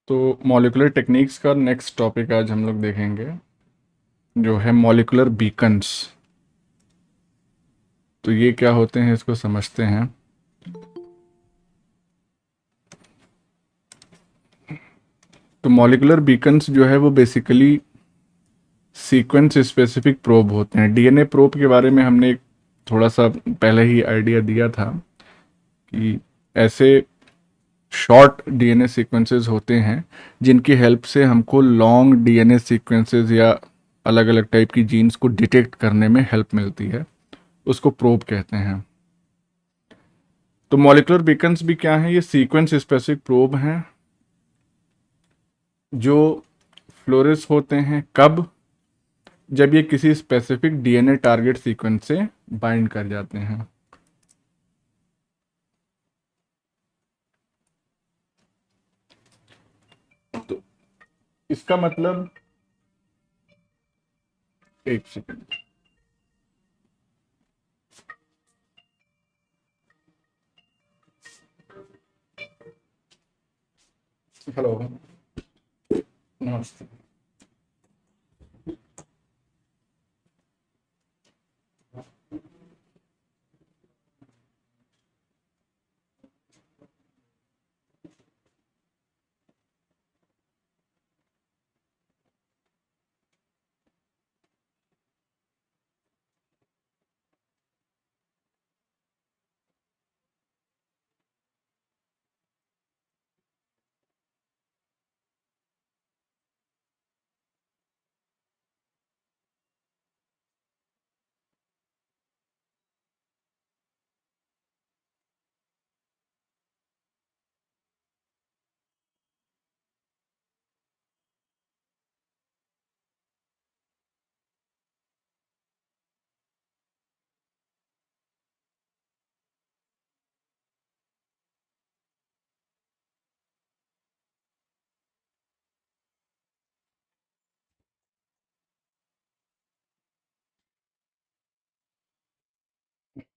तो molecular techniques का next topic आज हम लोग देखेंगे जो है मॉलिक्यूलर बीकन्स। तो ये क्या होते हैं इसको समझते हैं। तो मॉलिक्यूलर बीकन्स जो है वो बेसिकली सीक्वेंस स्पेसिफिक प्रोब होते हैं। डीएनए प्रोब के बारे में हमने एक थोड़ा सा पहले ही आइडिया दिया था कि ऐसे शॉर्ट डीएनए सीक्वेंसेस होते हैं जिनकी हेल्प से हमको लॉन्ग डीएनए सीक्वेंसेस या अलग अलग टाइप की जीन्स को डिटेक्ट करने में हेल्प मिलती है। उसको प्रोब कहते हैं। तो मॉलिक्यूलर बीकन्स भी क्या है, ये सीक्वेंस स्पेसिफिक प्रोब हैं जो फ्लोरेस होते हैं कब, जब ये किसी स्पेसिफिक डीएनए टारगेट सीक्वेंस से बाइंड कर जाते हैं। तो इसका मतलब, एक सेकेंड, हेलो, नमस्ते।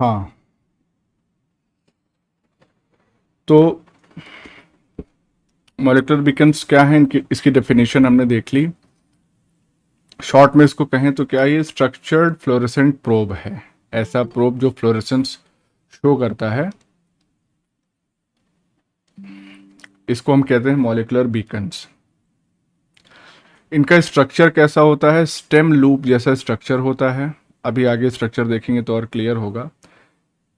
हाँ, तो मॉलिक्यूलर बीकन्स क्या है, इनकी इसकी डेफिनेशन हमने देख ली। शॉर्ट में इसको कहें तो क्या, ये स्ट्रक्चर्ड फ्लोरेसेंट प्रोब है। ऐसा प्रोब जो फ्लोरेसेंस शो करता है, इसको हम कहते हैं मॉलिक्यूलर बीकन्स। इनका स्ट्रक्चर कैसा होता है, स्टेम लूप जैसा स्ट्रक्चर होता है। अभी आगे स्ट्रक्चर देखेंगे तो और क्लियर होगा।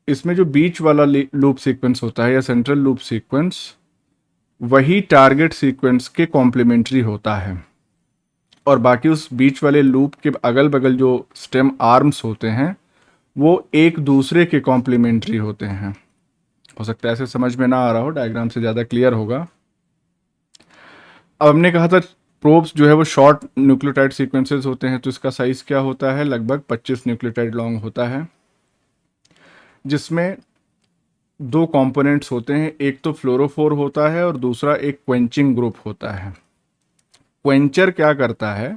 इसमें जो बीच वाला लूप सीक्वेंस होता है या सेंट्रल लूप सीक्वेंस, वही टारगेट सीक्वेंस के कॉम्प्लीमेंट्री होता है, और बाकी उस बीच वाले लूप के अगल बगल जो स्टेम आर्म्स होते हैं वो एक दूसरे के कॉम्प्लीमेंट्री होते हैं। हो सकता है ऐसे समझ में ना आ रहा हो, डायग्राम से ज़्यादा क्लियर होगा। अब हमने कहा था प्रोब्स जो है वो शॉर्ट न्यूक्लियोटाइड सीक्वेंसेस होते हैं, तो इसका साइज क्या होता है, लगभग 25 न्यूक्लियोटाइड लॉन्ग होता है, जिसमें दो कंपोनेंट्स होते हैं। एक तो फ्लोरोफोर होता है और दूसरा एक क्वेंचिंग ग्रुप होता है। क्वेंचर क्या करता है,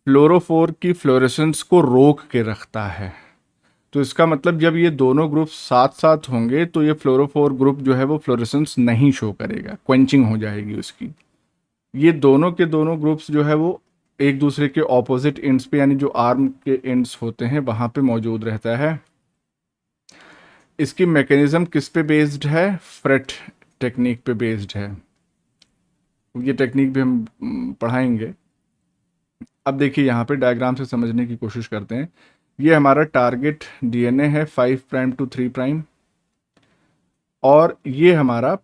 फ्लोरोफोर की फ्लोरेसेंस को रोक के रखता है। तो इसका मतलब जब ये दोनों ग्रुप साथ साथ होंगे तो ये फ्लोरोफोर ग्रुप जो है वो फ्लोरेसेंस नहीं शो करेगा, क्वेंचिंग हो जाएगी उसकी। ये दोनों के दोनों ग्रुप्स जो है वो एक दूसरे के ऑपोजिट एंड्स पे, यानी जो आर्म के एंड्स होते हैं वहाँ पे मौजूद रहता है। इसकी मैकेनिज्म किस पे बेस्ड है, फ्रेट टेक्निक पे बेस्ड है। ये टेक्निक भी हम पढ़ाएंगे। अब देखिए यहाँ पे डायग्राम से समझने की कोशिश करते हैं। ये हमारा टारगेट डीएनए है 5 प्राइम टू 3 प्राइम, और ये हमारा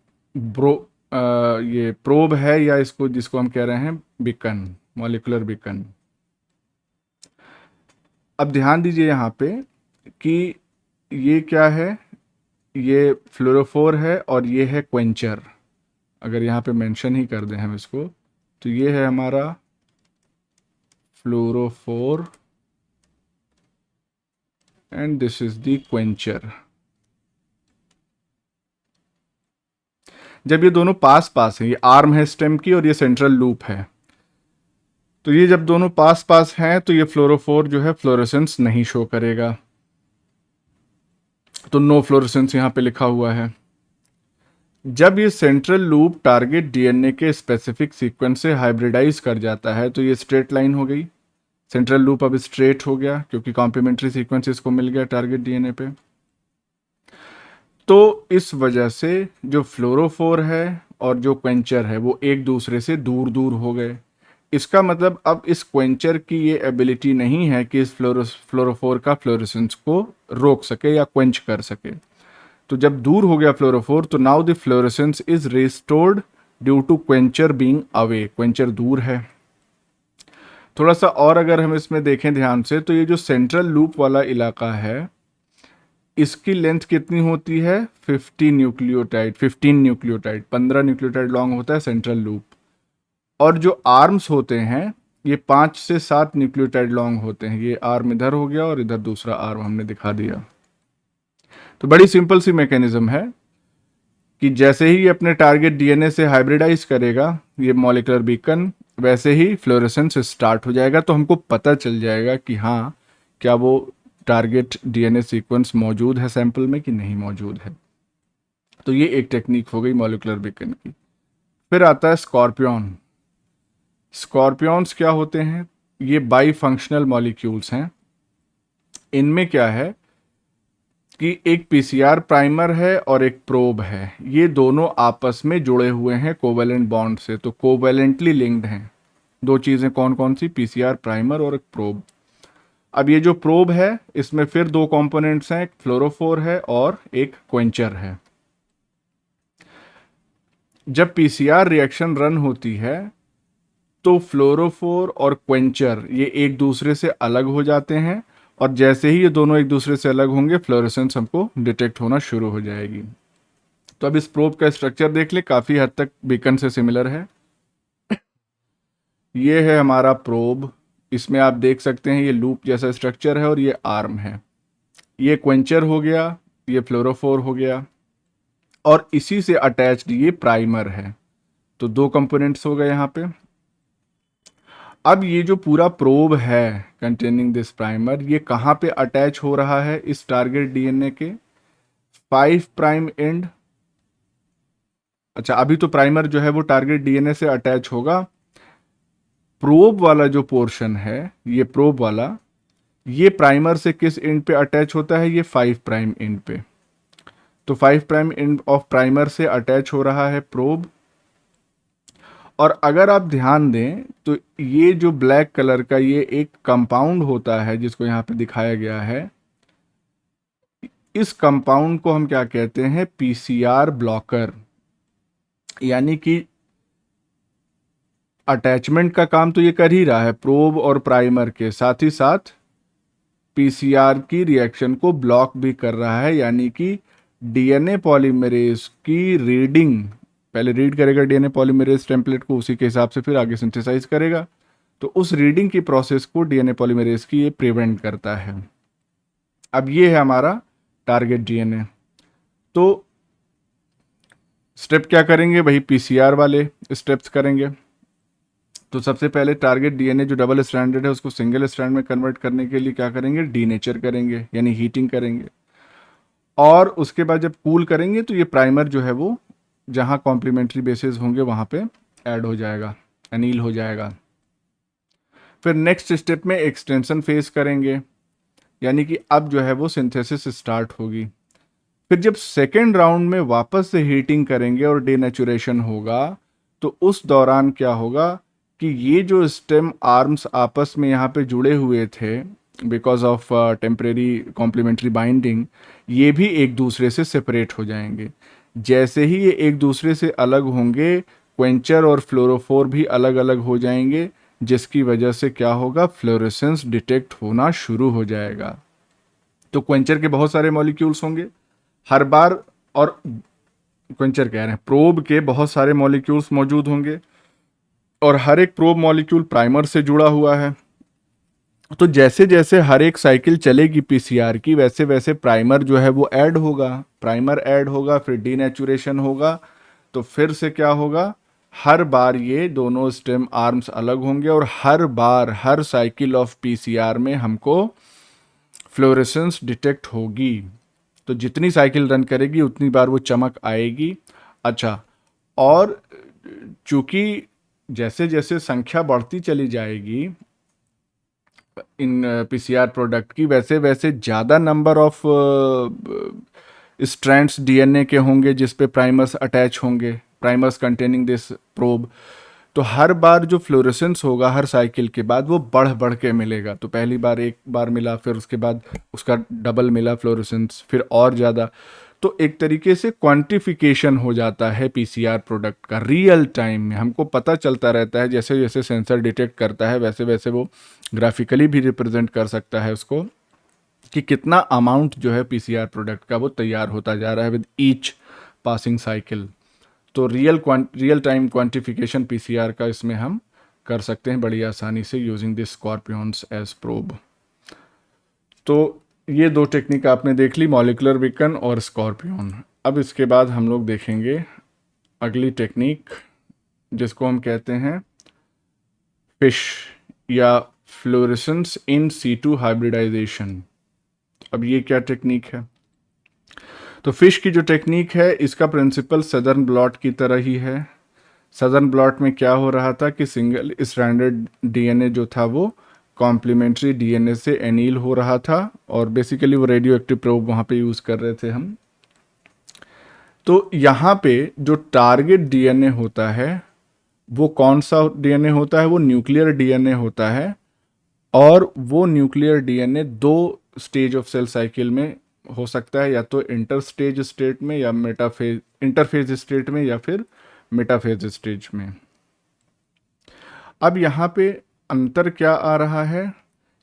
ये प्रोब है, या इसको जिसको हम कह रहे हैं बीकन, मॉलिक्यूलर बीकन। अब ध्यान दीजिए यहाँ पे कि ये क्या है, ये फ्लोरोफोर है और ये है क्वेंचर। अगर यहाँ पे मेंशन ही कर दें हम इसको, तो ये है हमारा fluorophore and this is the Quencher. जब ये दोनों पास पास हैं, ये आर्म है स्टेम की और ये सेंट्रल लूप है, तो ये जब दोनों पास पास हैं तो ये फ्लोरोफोर जो है फ्लोरेसेंस नहीं शो करेगा, तो नो फ्लोरेसेंस यहाँ पे लिखा हुआ है। जब ये सेंट्रल लूप टारगेट डीएनए के स्पेसिफिक सीक्वेंस से हाइब्रिडाइज कर जाता है तो ये स्ट्रेट लाइन हो गई, सेंट्रल लूप अब स्ट्रेट हो गया क्योंकि कॉम्प्लीमेंट्री सीक्वेंस इसको मिल गया टारगेट डीएनए पे। तो इस वजह से जो फ्लोरोफोर है और जो क्वेंचर है वो एक दूसरे से दूर दूर हो गए। इसका मतलब अब इस क्वेंचर की ये एबिलिटी नहीं है कि इस फ्लोरोफोर का फ्लोरेसेंस को रोक सके या क्वेंच कर सके। तो जब दूर हो गया फ्लोरोफोर तो now the fluorescence is restored due to quencher being away, quencher दूर है। थोड़ा सा और अगर हम इसमें देखें ध्यान से तो ये जो सेंट्रल लूप वाला इलाका है इसकी लेंथ कितनी होती है 15 न्यूक्लियोटाइड, 15 न्यूक्लियोटाइड लॉन्ग होता है सेंट्रल लूप। और जो आर्म्स होते हैं ये 5 से 7 न्यूक्लियोटाइड लॉन्ग होते हैं। ये आर्म इधर हो गया और इधर दूसरा आर्म हमने दिखा दिया। तो बड़ी सिंपल सी मैकेनिज्म है कि जैसे ही ये अपने टारगेट डीएनए से हाइब्रिडाइज करेगा ये मॉलिक्यूलर बीकन, वैसे ही फ्लोरेसेंस स्टार्ट हो जाएगा। तो हमको पता चल जाएगा कि हाँ क्या वो टारगेट डीएनए सीक्वेंस मौजूद है सैंपल में कि नहीं मौजूद है। तो ये एक टेक्निक हो गई मॉलिक्यूलर बीकन की। फिर आता है स्कॉर्पियन। स्कॉर्पियंस क्या होते हैं? ये बाई फंक्शनल मॉलिक्यूल्स हैं। इनमें क्या है कि एक पीसीआर प्राइमर है और एक प्रोब है। ये दोनों आपस में जुड़े हुए हैं कोवेलेंट बॉन्ड से, तो कोवेलेंटली लिंक्ड हैं। दो चीज़ें कौन कौन सी? पीसीआर प्राइमर और एक प्रोब। अब ये जो प्रोब है इसमें फिर दो कंपोनेंट्स हैं, एक फ्लोरोफोर है और एक क्वेंचर है। जब पीसीआर रिएक्शन रन होती है तो फ्लोरोफोर और क्वेंचर ये एक दूसरे से अलग हो जाते हैं और जैसे ही ये दोनों एक दूसरे से अलग होंगे फ्लोरेसेंस हमको डिटेक्ट होना शुरू हो जाएगी। तो अब इस प्रोब का स्ट्रक्चर देख ले, काफ़ी हद तक बीकन से सिमिलर है। ये है हमारा प्रोब, इसमें आप देख सकते हैं ये लूप जैसा स्ट्रक्चर है और ये आर्म है। ये क्वेंचर हो गया, ये फ्लोरोफोर हो गया और इसी से अटैच्ड ये प्राइमर है। तो दो कंपोनेंट्स हो गए यहाँ पे। अब ये जो पूरा प्रोब है कंटेनिंग दिस प्राइमर ये कहाँ पे अटैच हो रहा है? इस टारगेट डीएनए के 5 प्राइम एंड। अच्छा, अभी तो प्राइमर जो है वो टारगेट डीएनए से अटैच होगा। प्रोब वाला जो पोर्शन है ये प्रोब वाला, ये प्राइमर से किस एंड पे अटैच होता है? ये 5 प्राइम एंड पे। तो 5 प्राइम एंड ऑफ प्राइमर से अटैच हो रहा है प्रोब। और अगर आप ध्यान दें तो ये जो ब्लैक कलर का ये एक कंपाउंड होता है जिसको यहाँ पे दिखाया गया है, इस कंपाउंड को हम क्या कहते हैं? PCR blocker. यानी कि अटैचमेंट का काम तो ये कर ही रहा है प्रोब और प्राइमर के, साथ ही साथ पीसीआर की रिएक्शन को ब्लॉक भी कर रहा है। यानी कि डीएनए पॉलीमरेज की रीडिंग, पहले रीड करेगा डीएनए पॉलीमरेज टेम्पलेट को, उसी के हिसाब से फिर आगे सिंथेसाइज करेगा। तो उस रीडिंग की प्रोसेस को डीएनए पॉलीमरेज की ये प्रिवेंट करता है। अब ये है हमारा टारगेट डीएनए। तो स्टेप क्या करेंगे? वही पीसीआर वाले स्टेप्स करेंगे। तो सबसे पहले टारगेट डीएनए जो डबल स्ट्रैंडेड है उसको सिंगल स्ट्रैंड में कन्वर्ट करने के लिए क्या करेंगे? डीनेचर करेंगे, यानी हीटिंग करेंगे। और उसके बाद जब कूल करेंगे तो ये प्राइमर जो है वो जहाँ कॉम्प्लीमेंट्री बेसिस होंगे वहाँ पे ऐड हो जाएगा, अनील हो जाएगा। फिर नेक्स्ट स्टेप में एक्सटेंशन फेज करेंगे, यानी कि अब जो है वो सिंथेसिस स्टार्ट होगी। फिर जब सेकेंड राउंड में वापस से हीटिंग करेंगे और डेनेचुरेशन होगा तो उस दौरान क्या होगा कि ये जो स्टेम आर्म्स आपस में यहाँ पे जुड़े हुए थे because of temporary complementary binding, ये भी एक दूसरे से सेपरेट हो जाएंगे। जैसे ही ये एक दूसरे से अलग होंगे क्वेंचर और फ्लोरोफोर भी अलग अलग हो जाएंगे, जिसकी वजह से क्या होगा? फ्लोरेसेंस डिटेक्ट होना शुरू हो जाएगा। तो क्वेंचर के बहुत सारे मॉलिक्यूल्स होंगे हर बार, और क्वेंचर कह रहे हैं प्रोब के बहुत सारे मॉलिक्यूल्स मौजूद होंगे और हर एक प्रोब मॉलिक्यूल प्राइमर से जुड़ा हुआ है। तो जैसे जैसे हर एक साइकिल चलेगी पीसीआर की वैसे वैसे प्राइमर जो है वो ऐड होगा, प्राइमर ऐड होगा, फिर डीनेचुरेशन होगा। तो फिर से क्या होगा? हर बार ये दोनों स्टेम आर्म्स अलग होंगे और हर बार हर साइकिल ऑफ पीसीआर में हमको फ्लोरेसेंस डिटेक्ट होगी। तो जितनी साइकिल रन करेगी उतनी बार वो चमक आएगी अच्छा, और चूंकि जैसे जैसे संख्या बढ़ती चली जाएगी इन पीसीआर प्रोडक्ट की, वैसे वैसे ज़्यादा नंबर ऑफ स्ट्रैंड्स डीएनए के होंगे जिस पे प्राइमर्स अटैच होंगे, प्राइमर्स कंटेनिंग दिस प्रोब। तो हर बार जो फ्लोरेसेंस होगा हर साइकिल के बाद वो बढ़ बढ़ के मिलेगा। तो पहली बार एक बार मिला, फिर उसके बाद उसका डबल मिला फ्लोरेसेंस, फिर और ज़्यादा। तो एक तरीके से क्वांटिफिकेशन हो जाता है पीसीआर प्रोडक्ट का रियल टाइम में। हमको पता चलता रहता है, जैसे जैसे सेंसर डिटेक्ट करता है वैसे वैसे वो ग्राफिकली भी रिप्रेजेंट कर सकता है उसको, कि कितना अमाउंट जो है पीसीआर प्रोडक्ट का वो तैयार होता जा रहा है विद ईच पासिंग साइकिल। तो रियल टाइम क्वांटिफिकेशन पीसीआर का इसमें हम कर सकते हैं बड़ी आसानी से using this scorpions as probe. तो ये दो टेक्निक आपने देख ली, मॉलिक्यूलर बीकन और स्कॉर्पियन। अब इसके बाद हम लोग देखेंगे अगली टेक्निक जिसको हम कहते हैं फिश या फ्लोरेसेंस इन सीटू हाइब्रिडाइजेशन। अब ये क्या टेक्निक है? तो फिश की जो टेक्निक है इसका प्रिंसिपल सदर्न ब्लॉट की तरह ही है। सदर्न ब्लॉट में क्या हो रहा था कि सिंगल स्ट्रैंडेड डीएनए जो था वो कॉम्प्लीमेंट्री डीएनए से एनील हो रहा था, और बेसिकली वो रेडियो एक्टिव प्रोब वहाँ पे यूज़ कर रहे थे हम। तो यहाँ पे जो टारगेट डीएनए होता है वो कौन सा डीएनए होता है? वो न्यूक्लियर डीएनए होता है, और वो न्यूक्लियर डीएनए दो स्टेज ऑफ सेल साइकिल में हो सकता है, या तो इंटर स्टेज स्टेट में या मेटाफेज इंटरफेज स्टेट में या फिर मेटाफेज स्टेज में। अब यहाँ पे अंतर क्या आ रहा है?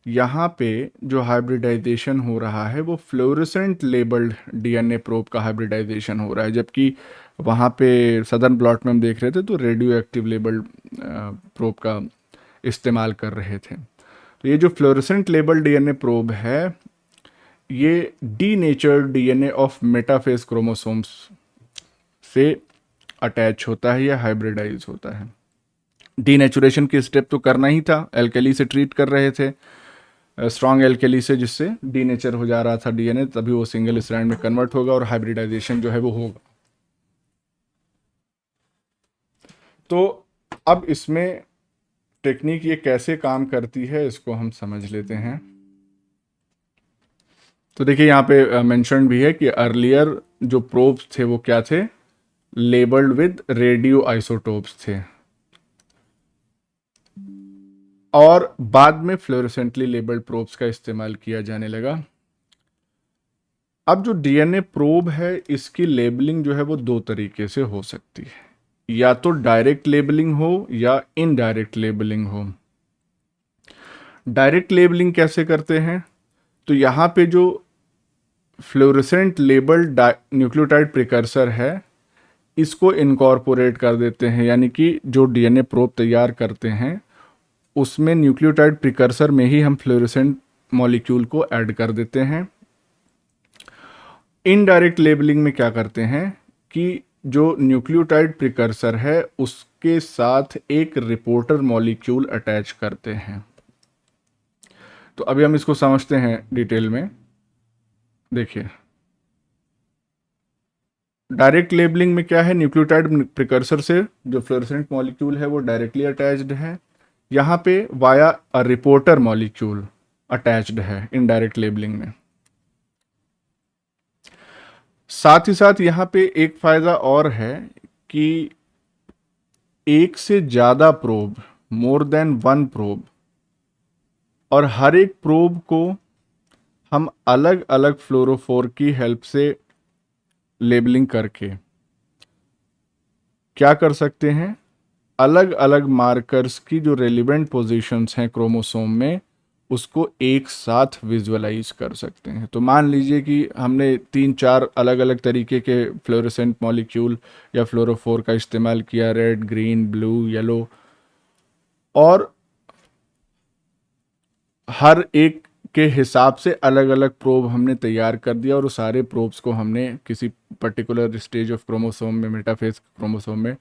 यहाँ पे जो हाइब्रिडाइजेशन हो रहा है वो फ्लोरेसेंट लेबल्ड डीएनए प्रोब का हाइब्रिडाइजेशन हो रहा है, जबकि वहाँ पे सदर्न ब्लॉट में हम देख रहे थे तो रेडियो एक्टिव लेबल्ड प्रोब का इस्तेमाल कर रहे थे। तो ये जो फ्लोरेसेंट लेबल डीएनए प्रोब है ये denatured DNA of metaphase chromosomes से अटैच होता है या हाइब्रिडाइज होता है। डीनेचुरेशन की स्टेप तो करना ही था, एल्केली से ट्रीट कर रहे थे, स्ट्रॉन्ग एल्केली से, जिससे डीनेचर हो जा रहा था डीएनए, तभी वो सिंगल स्ट्रैंड में कन्वर्ट होगा और हाइब्रिडाइजेशन जो है वो होगा। तो अब इसमें टेक्निक ये कैसे काम करती है इसको हम समझ लेते हैं। तो देखिए यहाँ पे मेंशन भी है कि अर्लियर जो प्रोब्स थे वो क्या थे? लेबल्ड विद रेडियो आइसोटोप्स थे, और बाद में फ्लोरेसेंटली लेबल्ड प्रोब्स का इस्तेमाल किया जाने लगा। अब जो डीएनए प्रोब है इसकी लेबलिंग जो है वो दो तरीके से हो सकती है, या तो डायरेक्ट लेबलिंग हो या इनडायरेक्ट लेबलिंग हो। डायरेक्ट लेबलिंग कैसे करते हैं? तो यहाँ पे जो फ्लोरेसेंट लेबल्ड न्यूक्लियोटाइड प्रिकर्सर है इसको इनकॉर्पोरेट कर देते हैं, यानी कि जो डीएनए प्रोब तैयार करते हैं उसमें न्यूक्लियोटाइड प्रिकर्सर में ही हम फ्लोरेसेंट मॉलिक्यूल को ऐड कर देते हैं। इनडायरेक्ट लेबलिंग में क्या करते हैं कि जो न्यूक्लियोटाइड प्रिकर्सर है उसके साथ एक रिपोर्टर मॉलिक्यूल अटैच करते हैं। तो अभी हम इसको समझते हैं डिटेल में। देखिए डायरेक्ट लेबलिंग में क्या है, न्यूक्लियोटाइड प्रिकर्सर से जो फ्लोरेसेंट मॉलिक्यूल है वो डायरेक्टली अटैच्ड है, यहाँ पे via a reporter molecule attached है इनडायरेक्ट लेबलिंग में। साथ ही साथ यहाँ पे एक फायदा और है कि एक से ज़्यादा probe, more than one probe, और हर एक प्रोब को हम अलग अलग फ्लोरोफोर की हेल्प से लेबलिंग करके क्या कर सकते हैं, अलग अलग मार्कर्स की जो रेलिवेंट पोजीशंस हैं क्रोमोसोम में उसको एक साथ विजुअलाइज कर सकते हैं। तो मान लीजिए कि हमने 3-4 अलग अलग तरीके के फ्लोरेसेंट मॉलिक्यूल या फ्लोरोफोर का इस्तेमाल किया, रेड, ग्रीन, ब्लू, येलो, और हर एक के हिसाब से अलग अलग प्रोब हमने तैयार कर दिया, और उस सारे प्रोब्स को हमने किसी पर्टिकुलर स्टेज ऑफ क्रोमोसोम में, मेटाफेज क्रोमोसोम में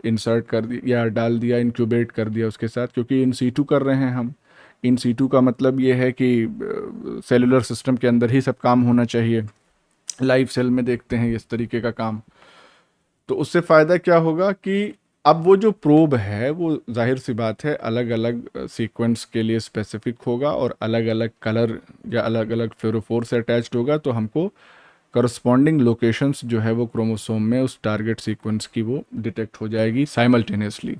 इंसर्ट कर दिया या डाल दिया, इंक्यूबेट कर दिया उसके साथ, क्योंकि इन सीटू कर रहे हैं हम। इन सीटू का मतलब ये है कि सेलुलर सिस्टम के अंदर ही सब काम होना चाहिए, लाइव सेल में देखते हैं इस तरीके का काम। तो उससे फ़ायदा क्या होगा कि अब वो जो प्रोब है वो जाहिर सी बात है अलग अलग सीक्वेंस के लिए स्पेसिफिक होगा और अलग अलग कलर या अलग अलग फ्लोरोफोर से अटैच्ड होगा, तो हमको करस्पॉन्डिंग लोकेशंस जो है वो क्रोमोसोम में उस टारगेट सीक्वेंस की वो डिटेक्ट हो जाएगी साइमल्टेनियसली।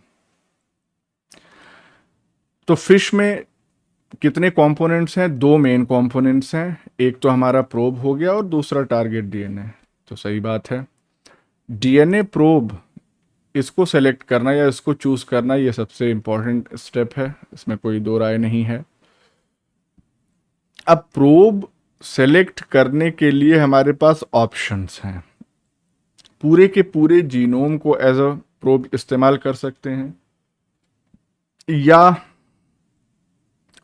तो फिश में कितने कंपोनेंट्स हैं? दो मेन कंपोनेंट्स हैं, एक तो हमारा प्रोब हो गया और दूसरा टारगेट डीएनए। तो सही बात है, डीएनए प्रोब इसको सेलेक्ट करना या इसको चूज करना ये सबसे इंपॉर्टेंट स्टेप है, इसमें कोई दो राय नहीं है। अब प्रोब सेलेक्ट करने के लिए हमारे पास ऑप्शंस हैं। पूरे के पूरे जीनोम को एज अ प्रोब इस्तेमाल कर सकते हैं या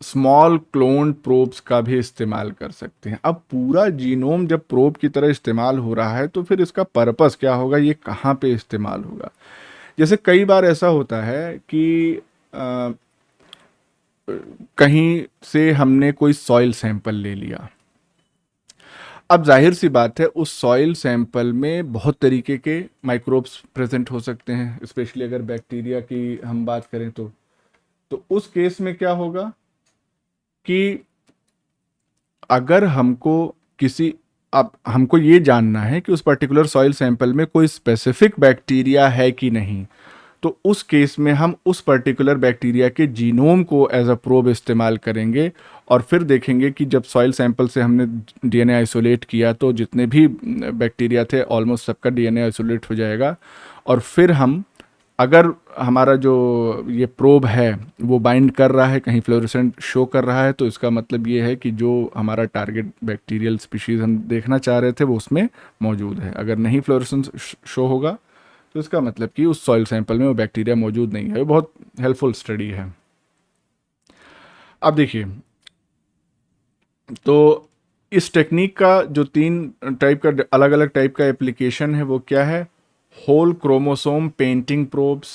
स्मॉल क्लोन प्रोब्स का भी इस्तेमाल कर सकते हैं। अब पूरा जीनोम जब प्रोब की तरह इस्तेमाल हो रहा है तो फिर इसका पर्पस क्या होगा, ये कहाँ पे इस्तेमाल होगा? जैसे कई बार ऐसा होता है कि कहीं से हमने कोई सॉइल सैंपल ले लिया। अब जाहिर सी बात है उस सॉइल सैंपल में बहुत तरीके के माइक्रोब्स प्रेजेंट हो सकते हैं, स्पेशली अगर बैक्टीरिया की हम बात करें तो उस केस में क्या होगा कि अगर हमको किसी अब हमको ये जानना है कि उस पर्टिकुलर सॉइल सैंपल में कोई स्पेसिफिक बैक्टीरिया है कि नहीं, तो उस केस में हम उस पर्टिकुलर बैक्टीरिया के जीनोम को एज अ प्रोब इस्तेमाल करेंगे और फिर देखेंगे कि जब सॉइल सैंपल से हमने डीएनए आइसोलेट किया तो जितने भी बैक्टीरिया थे ऑलमोस्ट सबका डीएनए आइसोलेट हो जाएगा। और फिर हम अगर हमारा जो ये प्रोब है वो बाइंड कर रहा है, कहीं फ्लोरेसेंट शो कर रहा है, तो इसका मतलब ये है कि जो हमारा टारगेट बैक्टीरियल स्पीशीज़ हम देखना चाह रहे थे वो उसमें मौजूद है। अगर नहीं फ्लोरेसेंस शो होगा तो इसका मतलब कि उस सॉइल सैंपल में वो बैक्टीरिया मौजूद नहीं है। ये बहुत हेल्पफुल स्टडी है। अब देखिए, तो इस टेक्निक का जो तीन टाइप का अलग अलग टाइप का एप्लीकेशन है वो क्या है? Whole chromosome painting probes,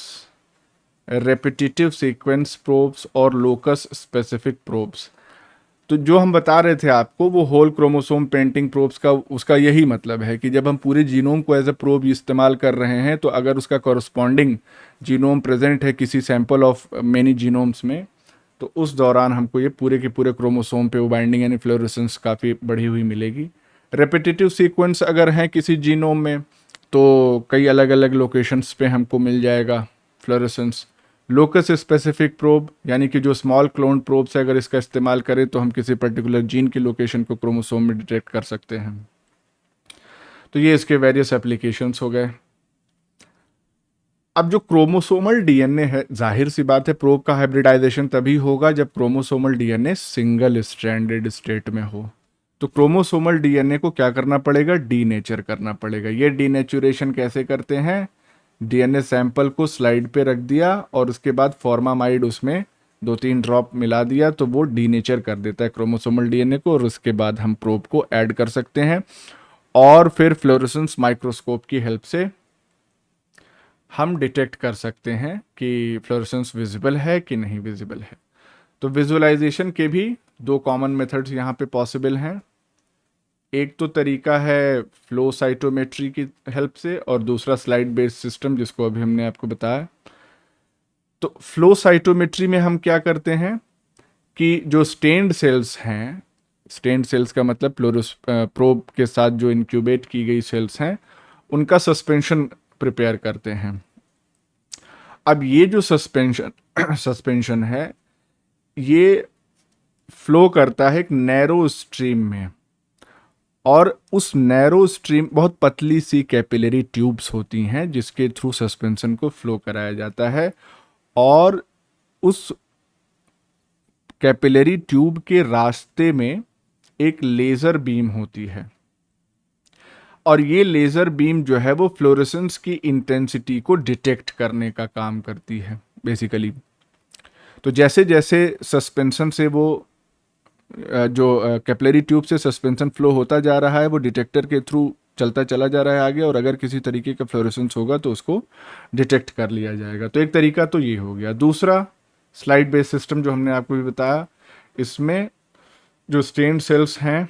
repetitive sequence probes और लोकस स्पेसिफिक प्रोब्स। तो जो हम बता रहे थे आपको वो होल क्रोमोसोम पेंटिंग प्रोब्स का उसका यही मतलब है कि जब हम पूरे जीनोम को एज अ प्रोब इस्तेमाल कर रहे हैं तो अगर उसका कॉरस्पॉन्डिंग जीनोम प्रेजेंट है किसी सैंपल ऑफ मेनी जीनोम्स में, तो उस दौरान हमको ये पूरे के पूरे क्रोमोसोम पे वो बाइंडिंग यानी फ्लोरेसेंस काफ़ी बढ़ी हुई मिलेगी। रेपिटेटिव सीक्वेंस अगर हैं किसी जीनोम में तो कई अलग अलग लोकेशंस पे हमको मिल जाएगा फ्लोरेसेंस। लोकस स्पेसिफिक प्रोब यानी कि जो स्मॉल क्लोन प्रोब से अगर इसका इस्तेमाल करें तो हम किसी पर्टिकुलर जीन की लोकेशन को क्रोमोसोम में डिटेक्ट कर सकते हैं। तो ये इसके वेरियस एप्लीकेशंस हो गए। अब जो क्रोमोसोमल डीएनए है, जाहिर सी बात है प्रोब का हाइब्रिडाइजेशन तभी होगा जब chromosomal DNA single stranded state में हो। तो क्रोमोसोमल डीएनए को क्या करना पड़ेगा? डीनेचर करना पड़ेगा। ये डीनेचुरेशन कैसे करते हैं? डीएनए सैंपल को स्लाइड पे रख दिया और उसके बाद फॉर्मामाइड उसमें 2-3 ड्रॉप मिला दिया तो वो डीनेचर कर देता है क्रोमोसोमल डीएनए को, और उसके बाद हम प्रोब को ऐड कर सकते हैं और फिर फ्लोरेसेंस माइक्रोस्कोप की हेल्प से हम डिटेक्ट कर सकते हैं कि फ्लोरेसेंस विजिबल है कि नहीं विजिबल है। तो विजुअलाइजेशन के भी दो कॉमन मेथड्स यहाँ पे पॉसिबल हैं। एक तो तरीका है फ्लो साइटोमेट्री की हेल्प से और दूसरा स्लाइड बेस्ड सिस्टम जिसको अभी हमने आपको बताया। तो फ्लो साइटोमेट्री में हम क्या करते हैं कि जो स्टेन्ड सेल्स हैं, स्टेन्ड सेल्स का मतलब प्रोब के साथ जो इंक्यूबेट की गई सेल्स हैं उनका सस्पेंशन प्रिपेयर करते हैं। अब ये जो सस्पेंशन है ये फ्लो करता है एक नैरो स्ट्रीम में, और उस नैरो स्ट्रीम बहुत पतली सी कैपिलरी ट्यूब्स होती हैं जिसके थ्रू सस्पेंशन को फ्लो कराया जाता है, और उस कैपिलरी ट्यूब के रास्ते में एक लेज़र बीम होती है, और ये लेज़र बीम जो है वो फ्लोरेसेंस की इंटेंसिटी को डिटेक्ट करने का काम करती है बेसिकली। तो जैसे जैसे सस्पेंशन से वो जो कैपिलरी ट्यूब से सस्पेंशन फ्लो होता जा रहा है वो डिटेक्टर के थ्रू चलता चला जा रहा है आगे, और अगर किसी तरीके का फ्लोरेसेंस होगा तो उसको डिटेक्ट कर लिया जाएगा। तो एक तरीका तो ये हो गया। दूसरा स्लाइड बेस्ड सिस्टम जो हमने आपको भी बताया, इसमें जो स्टेन्ड सेल्स हैं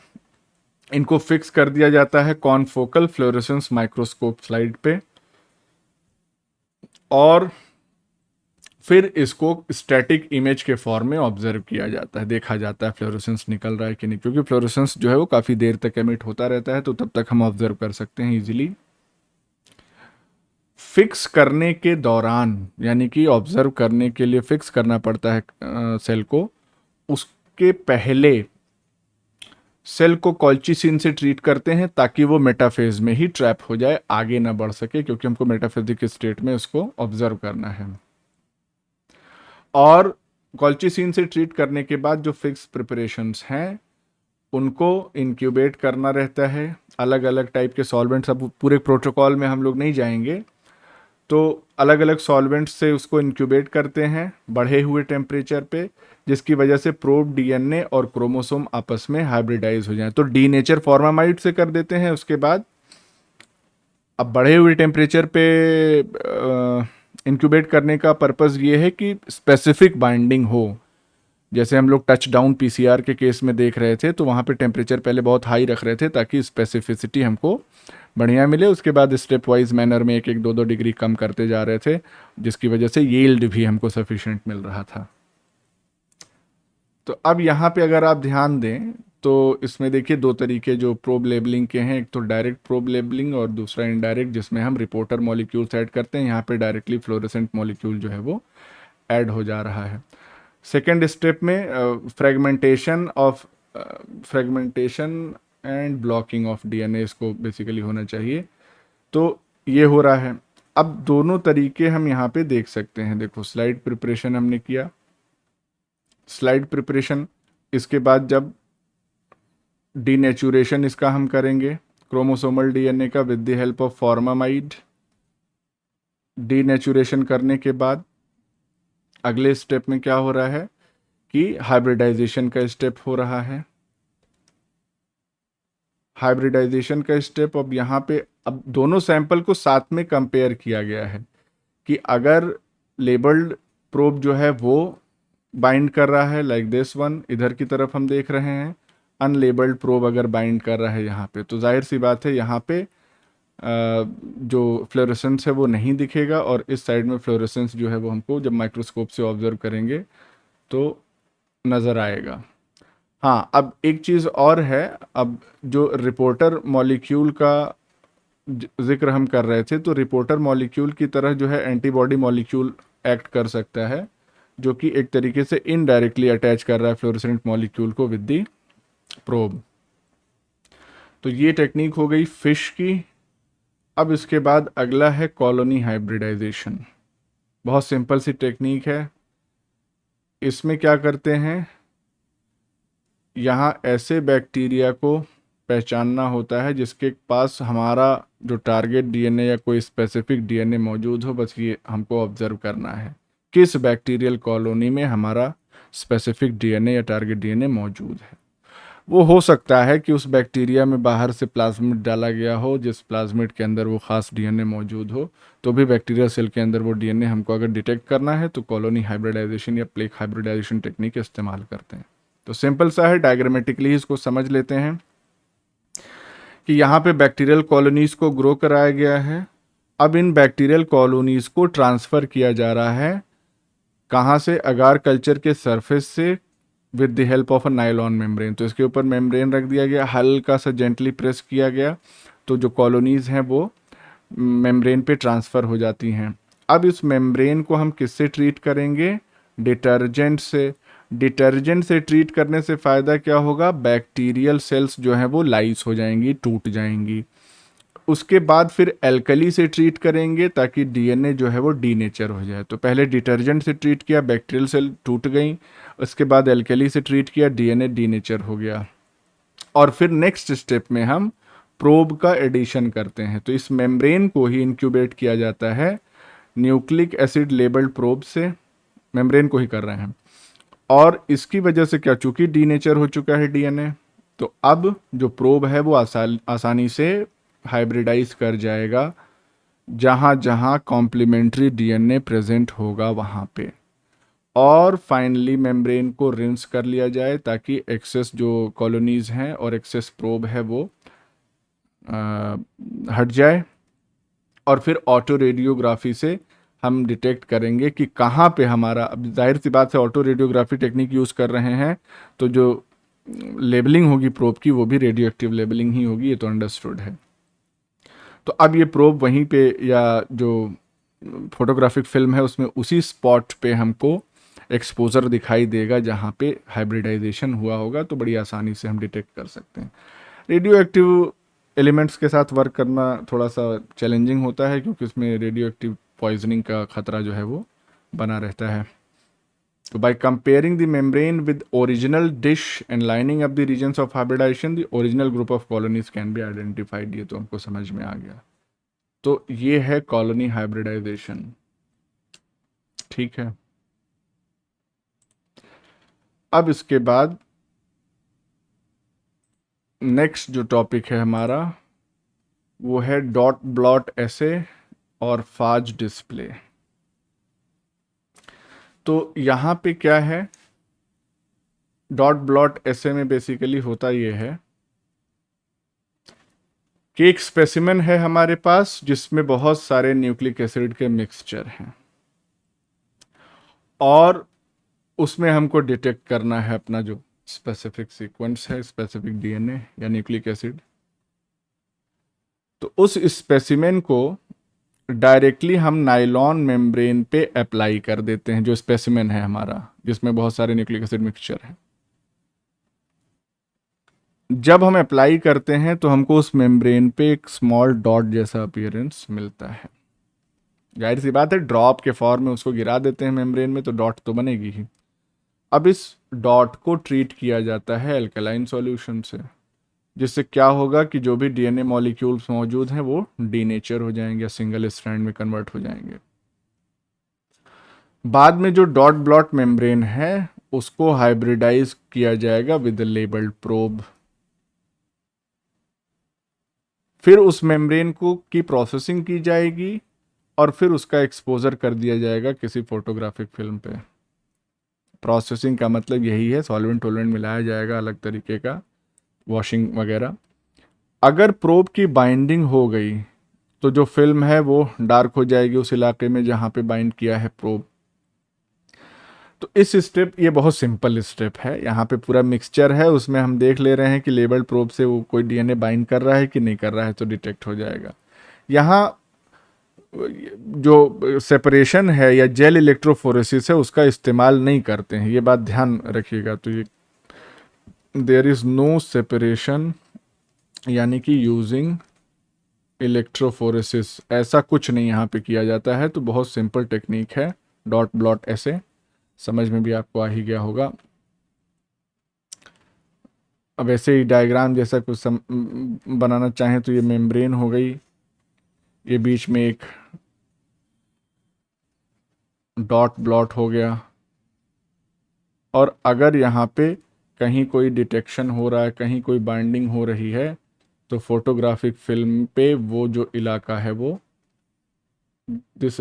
इनको फिक्स कर दिया जाता है कॉनफोकल फ्लोरेसेंस माइक्रोस्कोप स्लाइड पे, और फिर इसको स्टैटिक इमेज के फॉर्म में ऑब्जर्व किया जाता है, देखा जाता है फ्लोरोसेंस निकल रहा है कि नहीं, क्योंकि फ्लोरोसेंस जो है वो काफ़ी देर तक एमिट होता रहता है, तो तब तक हम ऑब्जर्व कर सकते हैं इजीली। फिक्स करने के दौरान, यानी कि ऑब्जर्व करने के लिए फिक्स करना पड़ता है सेल को, उसके पहले सेल को कॉल्चिसिन से ट्रीट करते हैं ताकि वो मेटाफेज में ही ट्रैप हो जाए, आगे ना बढ़ सके, क्योंकि हमको मेटाफेजिक स्टेट में उसको ऑब्जर्व करना है। और कॉल्चिसिन से ट्रीट करने के बाद जो फिक्स प्रिपरेशंस हैं उनको इंक्यूबेट करना रहता है, अलग अलग टाइप के सॉल्वेंट्स, अब पूरे प्रोटोकॉल में हम लोग नहीं जाएंगे, तो अलग अलग सॉल्वेंट्स से उसको इंक्यूबेट करते हैं बढ़े हुए टेम्परेचर पे, जिसकी वजह से प्रोब डीएनए और क्रोमोसोम आपस में हाइब्रिडाइज हो जाएं। तो डीनेचर फॉर्मामाइड से कर देते हैं उसके बाद। अब बढ़े हुए टेम्परेचर पे इंक्यूबेट करने का पर्पस ये है कि स्पेसिफिक बाइंडिंग हो। जैसे हम लोग टच डाउन पीसीआर के केस में देख रहे थे, तो वहाँ पे टेम्परेचर पहले बहुत हाई रख रहे थे ताकि स्पेसिफिसिटी हमको बढ़िया मिले, उसके बाद स्टेप वाइज मैनर में 1-1, 2-2 डिग्री कम करते जा रहे थे, जिसकी वजह से यील्ड भी हमको सफिशिएंट मिल रहा था। तो अब यहाँ पे अगर आप ध्यान दें तो इसमें देखिए दो तरीके जो प्रोब लेबलिंग के हैं, एक तो डायरेक्ट प्रोब लेबलिंग और दूसरा इनडायरेक्ट, जिसमें हम रिपोर्टर मॉलिक्यूल्स ऐड करते हैं। यहाँ पे डायरेक्टली फ्लोरेसेंट मॉलिक्यूल जो है वो ऐड हो जा रहा है। सेकेंड स्टेप में fragmentation and blocking of DNA, इसको बेसिकली होना चाहिए, तो ये हो रहा है। अब दोनों तरीके हम यहाँ पे देख सकते हैं। देखो स्लाइड प्रिपरेशन हमने किया, स्लाइड प्रिपरेशन, इसके बाद जब डीनेचुरेशन इसका हम करेंगे क्रोमोसोमल डीएनए का with the help of formamide. Denaturation करने के बाद अगले स्टेप में क्या हो रहा है कि हाइब्रिडाइजेशन का स्टेप हो रहा है। हाइब्रिडाइजेशन का स्टेप, अब यहाँ पे अब दोनों सैंपल को साथ में कंपेयर किया गया है कि अगर लेबल्ड प्रोब जो है वो बाइंड कर रहा है लाइक दिस वन, इधर की तरफ हम देख रहे हैं, अनलेबल्ड प्रोब अगर बाइंड कर रहा है यहाँ पे, तो जाहिर सी बात है यहाँ पे जो फ्लोरेसेंस है वो नहीं दिखेगा, और इस साइड में फ्लोरेसेंस जो है वो हमको जब माइक्रोस्कोप से ऑब्जर्व करेंगे तो नज़र आएगा। हाँ, अब एक चीज़ और है, अब जो रिपोर्टर मॉलिक्यूल का जिक्र हम कर रहे थे, तो रिपोर्टर मॉलिक्यूल की तरह जो है एंटीबॉडी मॉलिक्यूल एक्ट कर सकता है, जो कि एक तरीके से इनडायरेक्टली अटैच कर रहा है फ्लोरेसेंट मॉलिक्यूल को विद दी प्रोब। तो ये टेक्निक हो गई फिश की। अब इसके बाद अगला है कॉलोनी हाइब्रिडाइजेशन। बहुत सिंपल सी टेक्निक है। इसमें क्या करते हैं, यहाँ ऐसे बैक्टीरिया को पहचानना होता है जिसके पास हमारा जो टारगेट डीएनए या कोई स्पेसिफिक डीएनए मौजूद हो, बस ये हमको ऑब्जर्व करना है किस बैक्टीरियल कॉलोनी में हमारा स्पेसिफिक डीएनए या टारगेट डीएनए मौजूद है। वो हो सकता है कि उस बैक्टीरिया में बाहर से प्लाज्मिड डाला गया हो, जिस प्लाज्मिड के अंदर वो खास डीएनए मौजूद हो, तो भी बैक्टीरिया सेल के अंदर वो डीएनए हमको अगर डिटेक्ट करना है तो कॉलोनी हाइब्रिडाइजेशन या प्लेक हाइब्रिडाइजेशन टेक्निक इस्तेमाल करते हैं। तो सिंपल सा है, डायग्रामेटिकली इसको समझ लेते हैं कि यहाँ पे बैक्टीरियल कॉलोनीज को ग्रो कराया गया है। अब इन बैक्टीरियल कॉलोनीज को ट्रांसफ़र किया जा रहा है कहाँ से, अगार कल्चर के सरफेस से with the help of a nylon membrane. तो इसके ऊपर मेम्ब्रेन रख दिया गया, हल्का सा जेंटली प्रेस किया गया, तो जो कॉलोनीज़ हैं वो मेम्ब्रेन पे ट्रांसफ़र हो जाती हैं। अब इस मेम्ब्रेन को हम किससे ट्रीट करेंगे, डिटर्जेंट से। डिटर्जेंट से ट्रीट करने से फ़ायदा क्या होगा, बैक्टीरियल सेल्स जो हैं वो लाइस हो जाएंगी, टूट जाएंगी। उसके बाद फिर एल्कली से ट्रीट करेंगे ताकि डीएनए जो है वो डीनेचर हो जाए। तो पहले डिटर्जेंट से ट्रीट किया, बैक्टीरियल सेल टूट गई, उसके बाद एल्कली से ट्रीट किया, डीएनए डीनेचर हो गया। और फिर नेक्स्ट स्टेप में हम प्रोब का एडिशन करते हैं। तो इस मेम्ब्रेन को ही इंक्यूबेट किया जाता है न्यूक्लिक एसिड लेबल्ड प्रोब से, मेम्ब्रेन को ही कर रहे हैं। और इसकी वजह से क्या, चूंकि डीनेचर हो चुका है डीएनए, तो अब जो प्रोब है वो आसानी से हाइब्रिडाइज कर जाएगा जहाँ जहाँ कॉम्प्लीमेंट्री डीएनए प्रेजेंट होगा वहाँ पे। और फाइनली मेम्ब्रेन को रिंस कर लिया जाए ताकि एक्सेस जो कॉलोनीज हैं और एक्सेस प्रोब है वो हट जाए, और फिर ऑटो रेडियोग्राफी से हम डिटेक्ट करेंगे कि कहाँ पे हमारा, अब जाहिर सी बात है ऑटो रेडियोग्राफी टेक्निक यूज़ कर रहे हैं, तो जो लेबलिंग होगी प्रोब की वो भी रेडियो एक्टिव लेबलिंग ही होगी, ये तो अंडरस्टूड है। तो अब ये प्रोब वहीं पे, या जो फोटोग्राफिक फिल्म है उसमें उसी स्पॉट पे हमको एक्सपोजर दिखाई देगा जहाँ पे हाइब्रिडाइजेशन हुआ होगा, तो बड़ी आसानी से हम डिटेक्ट कर सकते हैं। रेडियो एक्टिव एलिमेंट्स के साथ वर्क करना थोड़ा सा चैलेंजिंग होता है, क्योंकि उसमें रेडियो एक्टिव पॉइजनिंग का खतरा जो है वो बना रहता है। तो by comparing the membrane with original dish and lining up the regions of hybridization, the original group of colonies can be identified। ये तो हमको समझ में आ गया। तो ये है कॉलोनी हाइब्रिडाइजेशन, ठीक है। अब इसके बाद नेक्स्ट जो टॉपिक है हमारा वो है डॉट ब्लॉट एसे और फाज डिस्प्ले। तो यहाँ पे क्या है, डॉट ब्लॉट एसे में बेसिकली होता ये है कि एक स्पेसिमेन है हमारे पास जिसमें बहुत सारे न्यूक्लिक एसिड के मिक्सचर हैं, और उसमें हमको डिटेक्ट करना है अपना जो स्पेसिफिक सीक्वेंस है, स्पेसिफिक डीएनए या न्यूक्लिक एसिड। तो उस स्पेसिमेन को डायरेक्टली हम नायलॉन मेम्ब्रेन पे अप्लाई कर देते हैं, जो स्पेसिमेन है हमारा जिसमें बहुत सारे न्यूक्लिक एसिड मिक्सचर है। जब हम अप्लाई करते हैं तो हमको उस मेम्ब्रेन पे एक स्मॉल डॉट जैसा अपीयरेंस मिलता है। जाहिर सी बात है ड्रॉप के फॉर्म में उसको गिरा देते हैं मेम्ब्रेन में, तो डॉट तो बनेगी ही। अब इस डॉट को ट्रीट किया जाता है एल्कलाइन सॉल्यूशन से, जिससे क्या होगा कि जो भी डीएनए मॉलिक्यूल्स मौजूद हैं वो डीनेचर हो जाएंगे या सिंगल स्ट्रैंड में कन्वर्ट हो जाएंगे। बाद में जो डॉट ब्लॉट मेम्ब्रेन है उसको हाइब्रिडाइज किया जाएगा विद लेबल्ड प्रोब। फिर उस मेम्ब्रेन को की प्रोसेसिंग की जाएगी और फिर उसका एक्सपोजर कर दिया जाएगा किसी फोटोग्राफिक फिल्म पे। प्रोसेसिंग का मतलब यही है, सॉल्वेंट टोलवेंट मिलाया जाएगा अलग तरीके का, वॉशिंग वगैरह। अगर प्रोब की बाइंडिंग हो गई तो जो फिल्म है वो डार्क हो जाएगी उस इलाके में जहाँ पे बाइंड किया है प्रोब। तो इस स्टेप, ये बहुत सिंपल स्टेप है, यहाँ पे पूरा मिक्सचर है, उसमें हम देख ले रहे हैं कि लेबल्ड प्रोब से वो कोई डीएनए बाइंड कर रहा है कि नहीं कर रहा है, तो डिटेक्ट हो जाएगा। यहाँ जो सेपरेशन है या जेल इलेक्ट्रोफोरेसिस है उसका इस्तेमाल नहीं करते हैं, ये बात ध्यान रखिएगा। तो ये देयर इज़ नो सेपरेशन, यानी कि यूजिंग इलेक्ट्रोफोरेसिस ऐसा कुछ नहीं यहाँ पे किया जाता है। तो बहुत सिंपल टेक्निक है डॉट ब्लॉट ऐसे, समझ में भी आपको आ ही गया होगा। अब ऐसे ही डायग्राम जैसा कुछ बनाना चाहें तो ये मेम्ब्रेन हो गई, ये बीच में एक डॉट ब्लॉट हो गया, और अगर यहाँ पे कहीं कोई डिटेक्शन हो रहा है, कहीं कोई बाइंडिंग हो रही है, तो फोटोग्राफिक फिल्म पे वो जो इलाका है वो this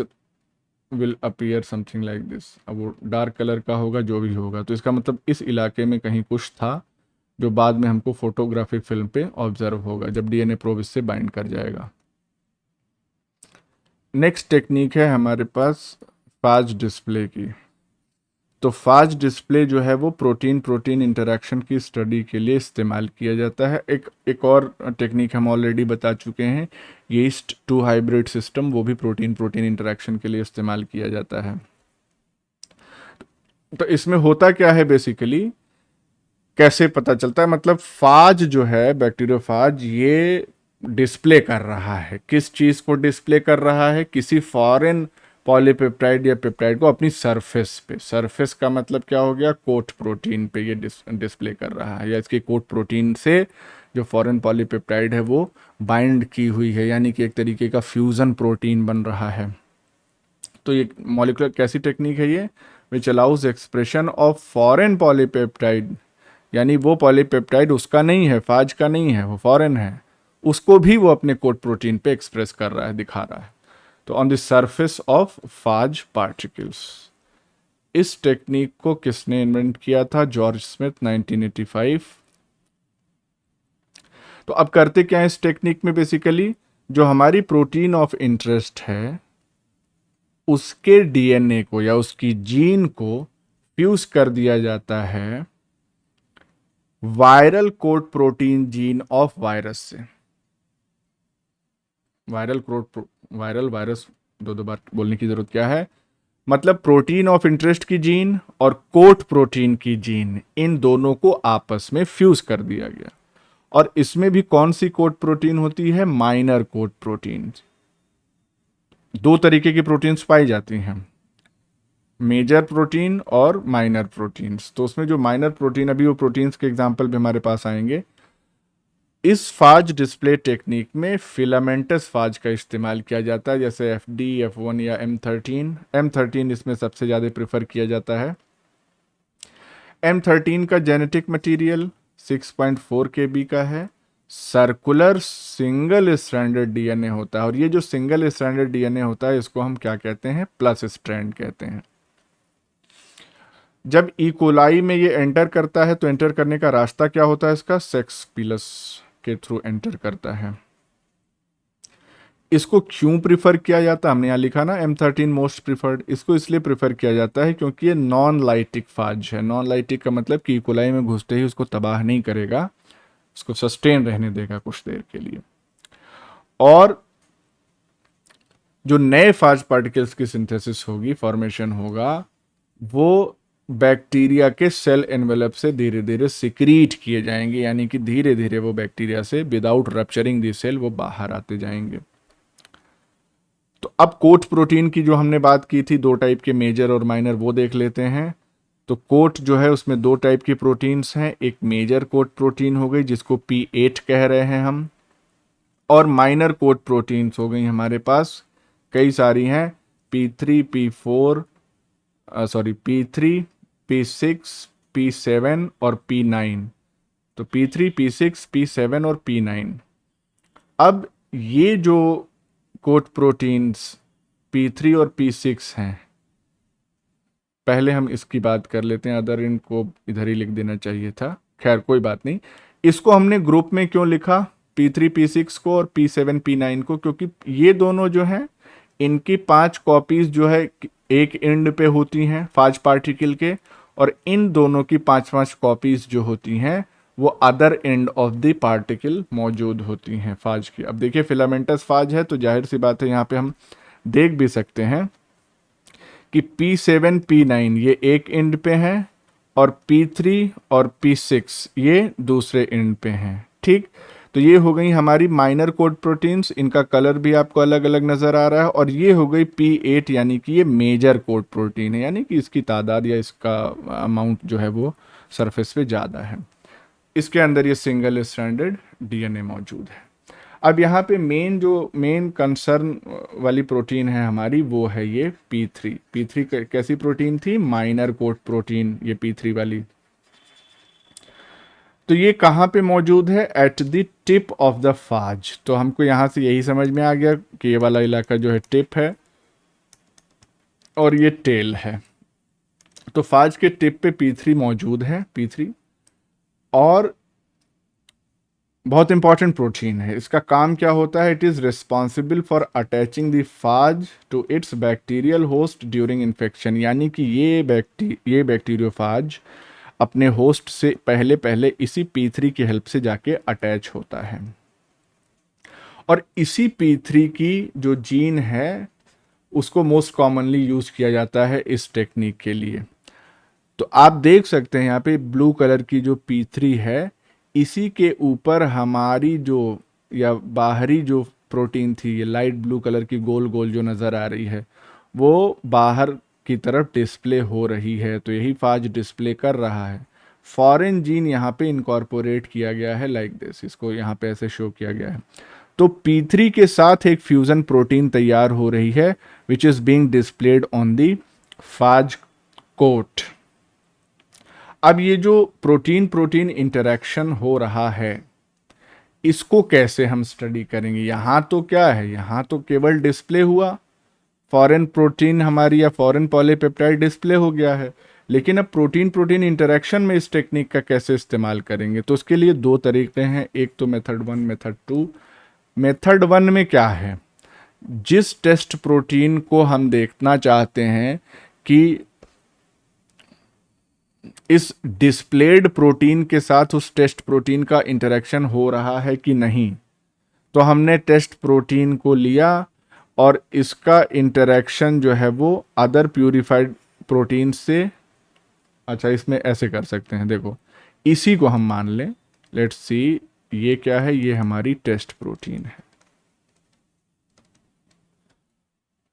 will appear something like this. अब वो डार्क कलर का होगा जो भी होगा, तो इसका मतलब इस इलाके में कहीं कुछ था जो बाद में हमको फोटोग्राफिक फिल्म पे ऑब्जर्व होगा जब डीएनए प्रोब इससे बाइंड कर जाएगा। नेक्स्ट टेक्निक है हमारे पास फाज डिस्प्ले की। तो फाज डिस्प्ले जो है वो प्रोटीन प्रोटीन इंटरेक्शन की स्टडी के लिए इस्तेमाल किया जाता है। एक और टेक्निक हम ऑलरेडी बता चुके हैं, यीस्ट टू हाइब्रिड सिस्टम, वो भी प्रोटीन प्रोटीन इंटरेक्शन के लिए इस्तेमाल किया जाता है। तो इसमें होता क्या है बेसिकली, कैसे पता चलता है, मतलब फाज जो है बैक्टीरियोफाज, ये डिस्प्ले कर रहा है, किस चीज़ को डिस्प्ले कर रहा है, किसी फॉरेन पॉलीपेप्टाइड या पेप्टाइड को अपनी सरफेस पे। सरफेस का मतलब क्या हो गया, कोट प्रोटीन पे ये डिस्प्ले कर रहा है, या इसकी कोट प्रोटीन से जो फॉरेन पॉलीपेप्टाइड है वो बाइंड की हुई है, यानी कि एक तरीके का फ्यूज़न प्रोटीन बन रहा है। तो ये मॉलिक्यूलर कैसी टेक्निक है ये, which allows expression of foreign polypeptide, यानी वो पॉलीपेप्टाइड उसका नहीं है, फाज का नहीं है, वो फॉरेन है, उसको भी वो अपने कोट प्रोटीन पे एक्सप्रेस कर रहा है, दिखा रहा है। तो on the surface of phage particles. इस टेक्निक को किसने इन्वेंट किया था, जॉर्ज स्मिथ 1985। तो अब करते क्या है इस टेक्निक में, बेसिकली जो हमारी प्रोटीन ऑफ इंटरेस्ट है उसके डीएनए को या उसकी जीन को फ्यूज कर दिया जाता है viral code protein gene of virus से। वायरल वायरस दो दो बार बोलने की जरूरत क्या है, मतलब प्रोटीन ऑफ इंटरेस्ट की जीन और कोट प्रोटीन की जीन, इन दोनों को आपस में फ्यूज कर दिया गया। और इसमें भी कौन सी कोट प्रोटीन होती है, माइनर कोट प्रोटीन। दो तरीके की प्रोटीन्स पाई जाती हैं, मेजर प्रोटीन और माइनर प्रोटीन्स। तो उसमें जो माइनर प्रोटीन, अभी वो प्रोटीन्स के एग्जांपल भी हमारे पास आएंगे। इस फाज डिस्प्ले टेक्निक में फिलामेंटस फाज का इस्तेमाल किया जाता है, जैसे FD, F1 या M13 इसमें सबसे ज़्यादा प्रेफर किया जाता है। M13 का जेनेटिक मटेरियल 6.4 KB का है, सर्कुलर सिंगल स्ट्रैंडेड DNA होता है। और ये जो सिंगल स्ट्रैंडेड DNA होता है इसको हम क्या कहते हैं, प्लस स्ट्रैंड कहते हैं। जब कोलाई में ये एंटर करता है तो एंटर करने का रास्ता क्या होता है इसका, सेक्स पिलस के थ्रू एंटर करता है। इसको क्यों प्रिफर किया जाता है, हमने यहाँ लिखा ना M13 मोस्ट प्रिफर्ड। इसको इसलिए प्रिफर किया जाता है क्योंकि ये नॉन लाइटिक फाज है। नॉन लाइटिक का मतलब कि कोलाई में घुसते ही उसको तबाह नहीं करेगा, उसको सस्टेन रहने देगा कुछ देर के लिए। और जो नए फाज पार्टिकल्स की सिंथेसिस होगी, फॉर्मेशन होगा, वो बैक्टीरिया के सेल एनवेलप से धीरे धीरे सिक्रीट किए जाएंगे, यानी कि धीरे धीरे वो बैक्टीरिया से विदाउट रप्चरिंग दी सेल वो बाहर आते जाएंगे। तो अब कोट प्रोटीन की जो हमने बात की थी, दो टाइप के मेजर और माइनर, वो देख लेते हैं। तो कोट जो है उसमें दो टाइप की प्रोटीन्स हैं, एक मेजर कोट प्रोटीन हो गई जिसको P8 कह रहे हैं हम, और माइनर कोट प्रोटीन्स हो गई हमारे पास कई सारी हैं, P3, P4 P3, P6, P7 और P9। तो P3, P6, P7 और P9। अब ये जो कोट प्रोटीन्स P3 और P6 हैं, पहले हम इसकी बात कर लेते हैं, अदर इनको इधर ही लिख देना चाहिए था, खैर कोई बात नहीं। इसको हमने ग्रुप में क्यों लिखा, P3, P6 को और P7, P9 को, क्योंकि ये दोनों जो हैं इनकी 5 कॉपीज जो है एक एंड पे होती हैं फाज पार्टिकल के, और इन दोनों की 5 कॉपीज जो होती हैं वो other end of the particle मौजूद होती हैं फाज की। अब देखिए फिलामेंटस फाज है तो जाहिर सी बात है यहाँ पे हम देख भी सकते हैं कि P7, P9 ये एक एंड पे हैं और P3 और P6 ये दूसरे एंड पे हैं। ठीक, तो ये हो गई हमारी माइनर कोड प्रोटीन्स, इनका कलर भी आपको अलग अलग नज़र आ रहा है। और ये हो गई P8, यानी कि ये मेजर कोड प्रोटीन है, यानी कि इसकी तादाद या इसका अमाउंट जो है वो सरफेस पे ज़्यादा है। इसके अंदर ये सिंगल स्ट्रैंडेड DNA मौजूद है। अब यहाँ पे मेन कंसर्न वाली प्रोटीन है हमारी, वो है ये P3। P3 कैसी प्रोटीन थी, माइनर कोड प्रोटीन, ये P3 वाली। तो ये कहाँ पे मौजूद है, at the tip of the phage. तो हमको यहाँ से यही समझ में आ गया कि ये वाला इलाका जो है टिप है और ये टेल है। तो फाज के टिप पे P3 मौजूद है, P3, और बहुत इंपॉर्टेंट प्रोटीन है। इसका काम क्या होता है, it is responsible for attaching the phage to its bacterial host during infection, यानी कि ये बैक्टीरियोफाज अपने होस्ट से पहले इसी P3 की हेल्प से जाके अटैच होता है। और इसी P3 की जो जीन है उसको मोस्ट कॉमनली यूज किया जाता है इस टेक्निक के लिए। तो आप देख सकते हैं यहाँ पे ब्लू कलर की जो P3 है, इसी के ऊपर हमारी जो या बाहरी जो प्रोटीन थी, ये लाइट ब्लू कलर की गोल गोल जो नज़र आ रही है, वो बाहर की तरफ डिस्प्ले हो रही है। तो यही फाज डिस्प्ले कर रहा है। फॉरेन जीन यहाँ पे इनकॉर्पोरेट किया गया है लाइक दिस, इसको यहाँ पे ऐसे शो किया गया है। तो P3 के साथ एक फ्यूजन प्रोटीन तैयार हो रही है which is being displayed on the phage coat. अब ये जो प्रोटीन इंटरेक्शन हो रहा है इसको कैसे हम स्टडी करेंगे। यहाँ तो क्या है, यहाँ तो केवल डिस्प्ले हुआ, फॉरेन प्रोटीन हमारी या फॉरेन पॉलीपेप्टाइड डिस्प्ले हो गया है, लेकिन अब प्रोटीन इंटरेक्शन में इस टेक्निक का कैसे इस्तेमाल करेंगे। तो उसके लिए दो तरीके हैं, एक तो मेथड 1, मेथड 2। मेथड 1 में क्या है, जिस टेस्ट प्रोटीन को हम देखना चाहते हैं कि इस डिस्प्लेड प्रोटीन के साथ उस टेस्ट प्रोटीन का इंटरेक्शन हो रहा है कि नहीं, तो हमने टेस्ट प्रोटीन को लिया और इसका इंटरेक्शन जो है वो अदर प्यूरिफाइड प्रोटीन से, अच्छा इसमें ऐसे कर सकते हैं, देखो इसी को हम मान लें, लेट्स सी ये क्या है, ये हमारी टेस्ट प्रोटीन है।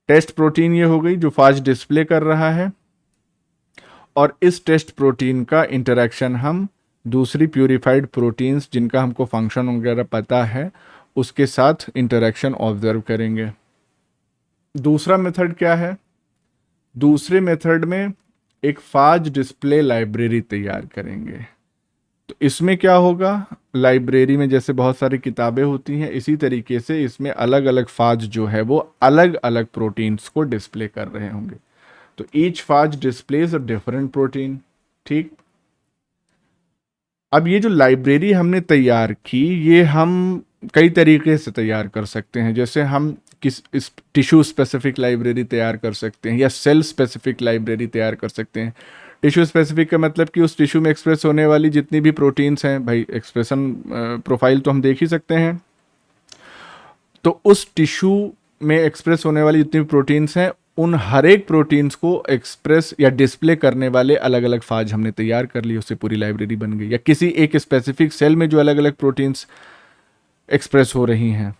टेस्ट प्रोटीन ये हो गई जो फाज डिस्प्ले कर रहा है, और इस टेस्ट प्रोटीन का इंटरेक्शन हम दूसरी प्यूरिफाइड प्रोटीन्स जिनका हमको फंक्शन वगैरह पता है उसके साथ इंटरेक्शन ऑब्जर्व करेंगे। दूसरा मेथड क्या है, दूसरे मेथड में एक फाज डिस्प्ले लाइब्रेरी तैयार करेंगे। तो इसमें क्या होगा, लाइब्रेरी में जैसे बहुत सारी किताबें होती हैं, इसी तरीके से इसमें अलग अलग फाज जो है वो अलग अलग प्रोटीन्स को डिस्प्ले कर रहे होंगे। तो each phage displays a different protein. ठीक, अब ये जो लाइब्रेरी हमने तैयार की, ये हम कई तरीके से तैयार कर सकते हैं। जैसे हम किस इस टिश्यू स्पेसिफिक लाइब्रेरी तैयार कर सकते हैं या सेल स्पेसिफिक लाइब्रेरी तैयार कर सकते हैं। टिश्यू स्पेसिफिक का मतलब कि उस टिश्यू में एक्सप्रेस होने वाली जितनी भी प्रोटीन्स हैं, भाई एक्सप्रेशन प्रोफाइल तो हम देख ही सकते हैं, तो उस टिश्यू में एक्सप्रेस होने वाली जितनी भी प्रोटीन्स हैं उन हर एक प्रोटीन्स को एक्सप्रेस या डिस्प्ले करने वाले अलग अलग फाज हमने तैयार कर ली, उससे पूरी लाइब्रेरी बन गई। या किसी एक स्पेसिफिक सेल में जो अलग अलग प्रोटीन्स एक्सप्रेस हो रही हैं,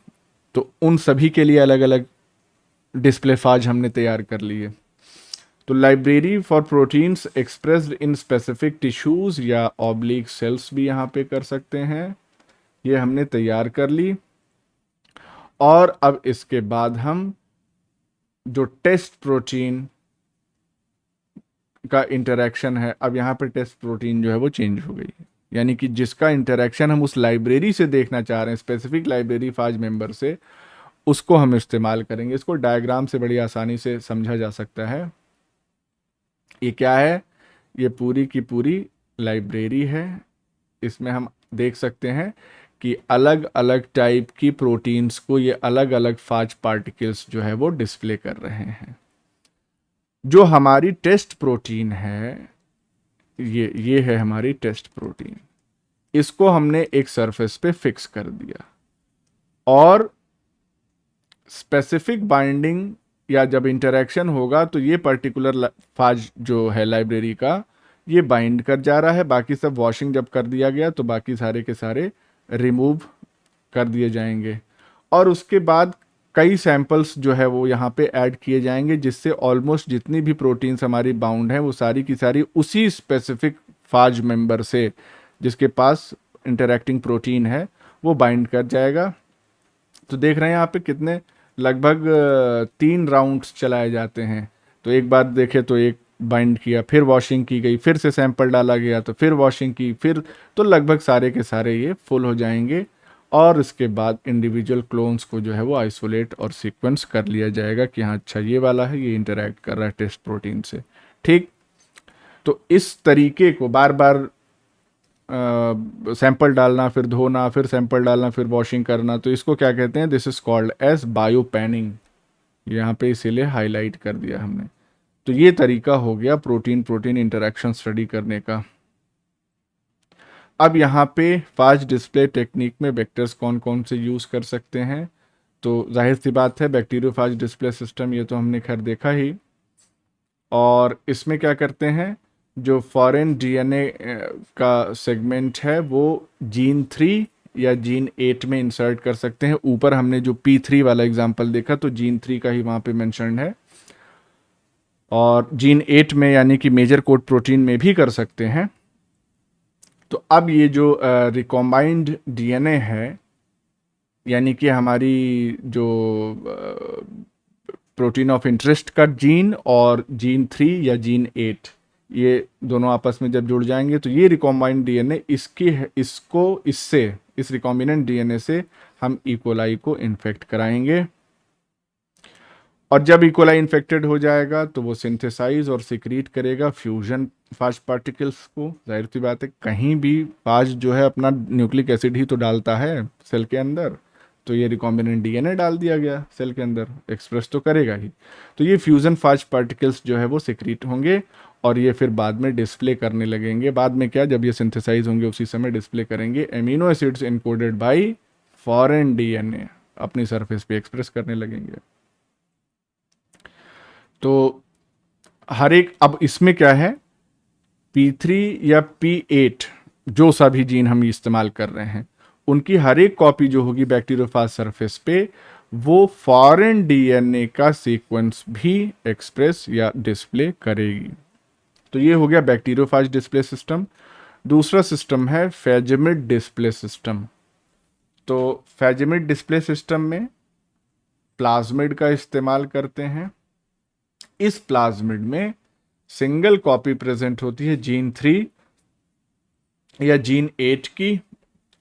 तो उन सभी के लिए अलग अलग डिस्प्ले फाज हमने तैयार कर लिए। तो library for proteins expressed in specific tissues या ऑब्लिक सेल्स भी यहाँ पे कर सकते हैं, ये हमने तैयार कर ली। और अब इसके बाद हम जो टेस्ट प्रोटीन का इंटरेक्शन है, अब यहाँ पे टेस्ट प्रोटीन जो है वो चेंज हो गई है, यानी कि जिसका इंटरेक्शन हम उस लाइब्रेरी से देखना चाह रहे हैं, स्पेसिफिक लाइब्रेरी फाज मेंबर से, उसको हम इस्तेमाल करेंगे। इसको डायग्राम से बड़ी आसानी से समझा जा सकता है। ये क्या है, ये पूरी की पूरी लाइब्रेरी है। इसमें हम देख सकते हैं कि अलग अलग टाइप की प्रोटीन्स को ये अलग अलग फाज पार्टिकल्स जो है वो डिस्प्ले कर रहे हैं। जो हमारी टेस्ट प्रोटीन है, ये है हमारी टेस्ट प्रोटीन, इसको हमने एक सरफेस पे फिक्स कर दिया, और स्पेसिफिक बाइंडिंग या जब इंटरेक्शन होगा तो ये पर्टिकुलर फाज जो है लाइब्रेरी का, ये बाइंड कर जा रहा है। बाकी सब वॉशिंग जब कर दिया गया तो बाकी सारे के सारे रिमूव कर दिए जाएंगे, और उसके बाद कई सैंपल्स जो है वो यहाँ पे ऐड किए जाएंगे, जिससे ऑलमोस्ट जितनी भी प्रोटीन्स हमारी बाउंड हैं वो सारी की सारी उसी स्पेसिफिक फाज मेंबर से जिसके पास इंटरैक्टिंग प्रोटीन है वो बाइंड कर जाएगा। तो देख रहे हैं यहाँ पे कितने लगभग 3 राउंड्स चलाए जाते हैं। तो एक बार देखे तो एक बाइंड किया, फिर वॉशिंग की गई, फिर से सैंपल डाला गया, तो फिर वॉशिंग की, फिर तो लगभग सारे के सारे ये फुल हो जाएंगे, और इसके बाद इंडिविजुअल क्लोन्स को जो है वो आइसोलेट और सीक्वेंस कर लिया जाएगा कि हाँ अच्छा ये वाला है, ये इंटरैक्ट कर रहा है टेस्ट प्रोटीन से। ठीक, तो इस तरीके को बार बार सैंपल डालना, फिर धोना, फिर सैंपल डालना, फिर वॉशिंग करना, तो इसको क्या कहते हैं, this is called as bio panning. यहाँ पे इसीलिए हाईलाइट कर दिया हमने। तो ये तरीका हो गया प्रोटीन प्रोटीन इंटरेक्शन स्टडी करने का। अब यहाँ पे फाज डिस्प्ले टेक्निक में वेक्टर्स कौन कौन से यूज़ कर सकते हैं, तो जाहिर सी बात है बैक्टीरियोफाज डिस्प्ले सिस्टम, ये तो हमने खैर देखा ही। और इसमें क्या करते हैं, जो फॉरेन डीएनए का सेगमेंट है वो जीन 3 या जीन 8 में इंसर्ट कर सकते हैं। ऊपर हमने जो P3 वाला एग्जांपल देखा तो जीन 3 का ही वहाँ पे मेंशन है, और जीन 8 में यानी कि मेजर कोड प्रोटीन में भी कर सकते हैं। तो अब ये जो रिकॉम्बाइंड डीएनए है, यानी कि हमारी जो प्रोटीन ऑफ इंटरेस्ट का जीन और जीन 3 या जीन 8, ये दोनों आपस में जब जुड़ जाएंगे तो ये रिकॉम्बाइंड डीएनए इस रिकॉम्बिनेंट डीएनए से हम इकोलाई को इन्फेक्ट कराएंगे, और जब इकोलाई इन्फेक्टेड हो जाएगा तो वो सिंथेसाइज और सिक्रीट करेगा फ्यूजन फाज पार्टिकल्स को। जाहिर सी बात है, कहीं भी फाज जो है अपना न्यूक्लिक एसिड ही तो डालता है सेल के अंदर, तो ये रिकॉम्बिनेंट डीएनए डाल दिया गया सेल के अंदर, एक्सप्रेस तो करेगा ही। तो ये फ्यूजन फाज पार्टिकल्स जो है वो सिक्रीट होंगे और ये फिर बाद में डिस्प्ले करने लगेंगे। बाद में क्या, जब ये सिंथेसाइज होंगे उसी समय डिस्प्ले करेंगे amino acids encoded bye foreign DNA, अपनी सरफेस पे एक्सप्रेस करने लगेंगे। तो हर एक, अब इसमें क्या है, P3 या P8 जो सभी जीन हम इस्तेमाल कर रहे हैं, उनकी हर एक कॉपी जो होगी बैक्टीरियोफाज सरफेस पे, वो फॉरेन डीएनए का सीक्वेंस भी एक्सप्रेस या डिस्प्ले करेगी। तो ये हो गया बैक्टीरियोफाज डिस्प्ले सिस्टम। दूसरा सिस्टम है फेजेमिड डिस्प्ले सिस्टम। तो फेजेमिड डिस्प्ले सिस्टम में प्लाज्मिड का इस्तेमाल करते हैं। इस प्लाज्मिड में सिंगल कॉपी प्रेजेंट होती है जीन 3 या जीन 8 की,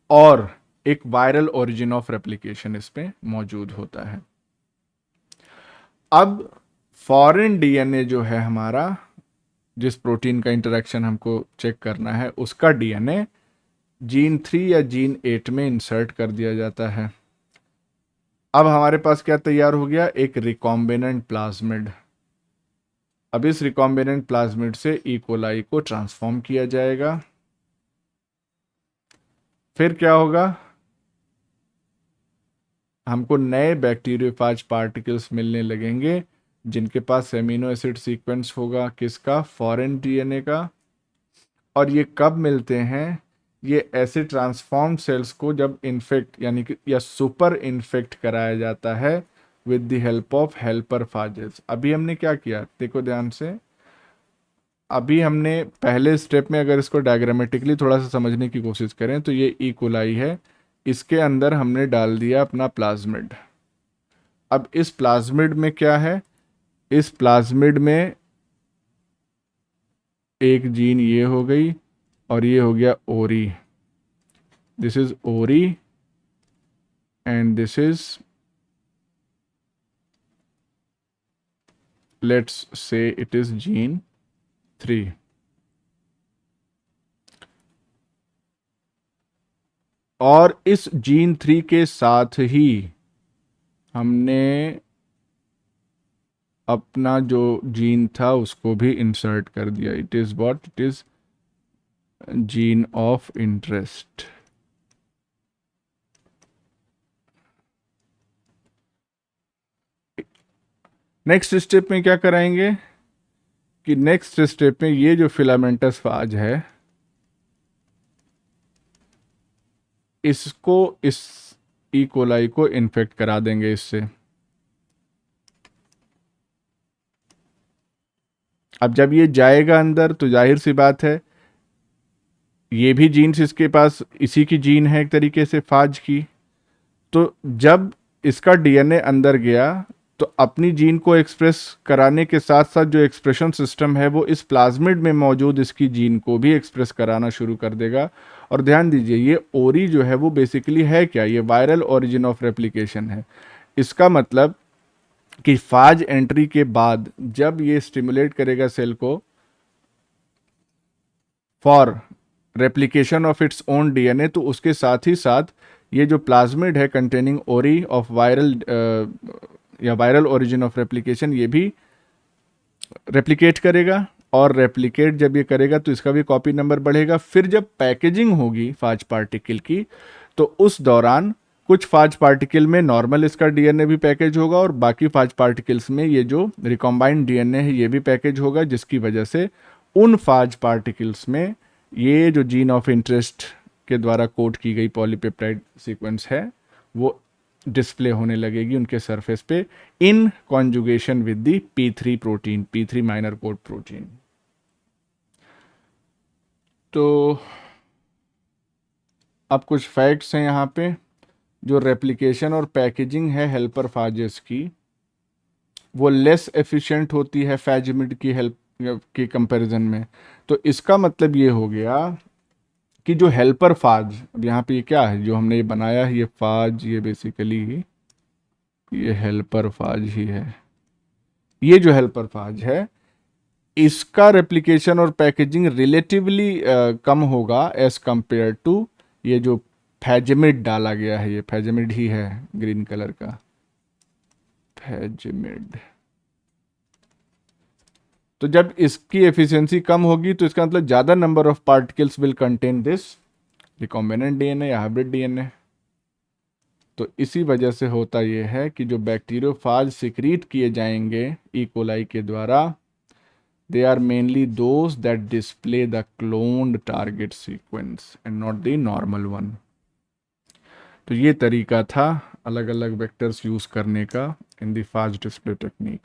और एक वायरल ओरिजिन ऑफ रेप्लिकेशन इसमें मौजूद होता है। अब फॉरेन डीएनए जो है हमारा, जिस प्रोटीन का इंटरेक्शन हमको चेक करना है, उसका डीएनए जीन 3 या जीन 8 में इंसर्ट कर दिया जाता है। अब हमारे पास क्या तैयार हो गया, एक रिकॉम्बिनेंट प्लाज्मिड। अब इस रिकॉम्बिनेंट प्लाज्मिड से ई कोलाई को ट्रांसफॉर्म किया जाएगा। फिर क्या होगा, हमको नए बैक्टीरियोफाज पार्टिकल्स मिलने लगेंगे जिनके पास एमिनो एसिड सीक्वेंस होगा, किसका, फॉरेन डीएनए का। और ये कब मिलते हैं, ये ऐसे ट्रांसफॉर्म सेल्स को जब इन्फेक्ट यानी कि या सुपर इन्फेक्ट कराया जाता है with the help of helper phages. अभी हमने क्या किया, देखो ध्यान से, अभी हमने पहले स्टेप में, अगर इसको डायग्रामेटिकली थोड़ा सा समझने की कोशिश करें, तो ये ई कोलाई है, इसके अंदर हमने डाल दिया अपना प्लाज्मिड। अब इस प्लाज्मिड में क्या है, इस प्लाज्मिड में एक जीन ये हो गई और ये हो गया ओरी। दिस इज ओरी and this is, let's say it is gene 3। और इस जीन 3 के साथ ही हमने अपना जो जीन था उसको भी इंसर्ट कर दिया। It is what, it is gene of interest. Next step में क्या कराएंगे कि नेक्स्ट स्टेप में ये जो फिलामेंटस फाज है, इसको, इस ई कोलाई को इन्फेक्ट करा देंगे इससे। अब जब ये जाएगा अंदर तो जाहिर सी बात है, ये भी जीन्स इसके पास इसी की जीन है एक तरीके से फाज की। तो जब इसका डीएनए अंदर गया तो अपनी जीन को एक्सप्रेस कराने के साथ साथ जो एक्सप्रेशन सिस्टम है वो इस प्लाज्मिड में मौजूद इसकी जीन को भी एक्सप्रेस कराना शुरू कर देगा। और ध्यान दीजिए, ये ओरी जो है वो बेसिकली है क्या, ये वायरल ओरिजिन ऑफ रेप्लिकेशन है। इसका मतलब कि फाज एंट्री के बाद जब ये स्टिमुलेट करेगा सेल को for replication of its own DNA, तो उसके साथ ही साथ ये जो प्लाज्मिड है कंटेनिंग ओरी ऑफ वायरल या वायरल ओरिजिन ऑफ रेप्लिकेशन, ये भी रेप्लिकेट करेगा। और रेप्लिकेट जब ये करेगा तो इसका भी कॉपी नंबर बढ़ेगा। फिर जब पैकेजिंग होगी फाज पार्टिकल की, तो उस दौरान कुछ फाज पार्टिकल में नॉर्मल इसका डीएनए भी पैकेज होगा और बाकी फाज पार्टिकल्स में ये जो रिकॉम्बाइंड डीएनए है ये भी पैकेज होगा, जिसकी वजह से उन फाज पार्टिकल्स में ये जो जीन ऑफ इंटरेस्ट के द्वारा कोड की गई पॉलीपेप्टाइड सीक्वेंस है वो डिस्प्ले होने लगेगी उनके सरफेस पे in conjugation with the P3 protein, P3 minor coat protein. तो अब कुछ फैक्ट्स हैं यहाँ पे। जो रेप्लिकेशन और पैकेजिंग है हेल्पर फाजेस की, वो लेस एफिशिएंट होती है फैजिमिड की हेल्प के कंपैरिजन में। तो इसका मतलब ये हो गया कि जो हेल्पर फाज, अब यहाँ पे ये क्या है जो हमने ये बनाया है, ये फाज, ये बेसिकली ये हेल्पर फाज ही है। ये जो हेल्पर फाज है इसका रेप्लिकेशन और पैकेजिंग रिलेटिवली कम होगा एज कंपेयर टू ये जो फैजिमिड डाला गया है, ये फैजिमिड ही है ग्रीन कलर का, फैजिमिड। तो जब इसकी एफिशिएंसी कम होगी तो इसका मतलब ज़्यादा number of particles will contain this recombinant DNA या हाइब्रिड डीएनए। तो इसी वजह से होता यह है कि जो बैक्टीरियोफाज सिक्रीट किए जाएंगे ई कोलाई के द्वारा, they are mainly those that display the cloned target sequence and not the normal one। तो ये तरीका था अलग अलग वेक्टर्स यूज करने का in the fast display technique.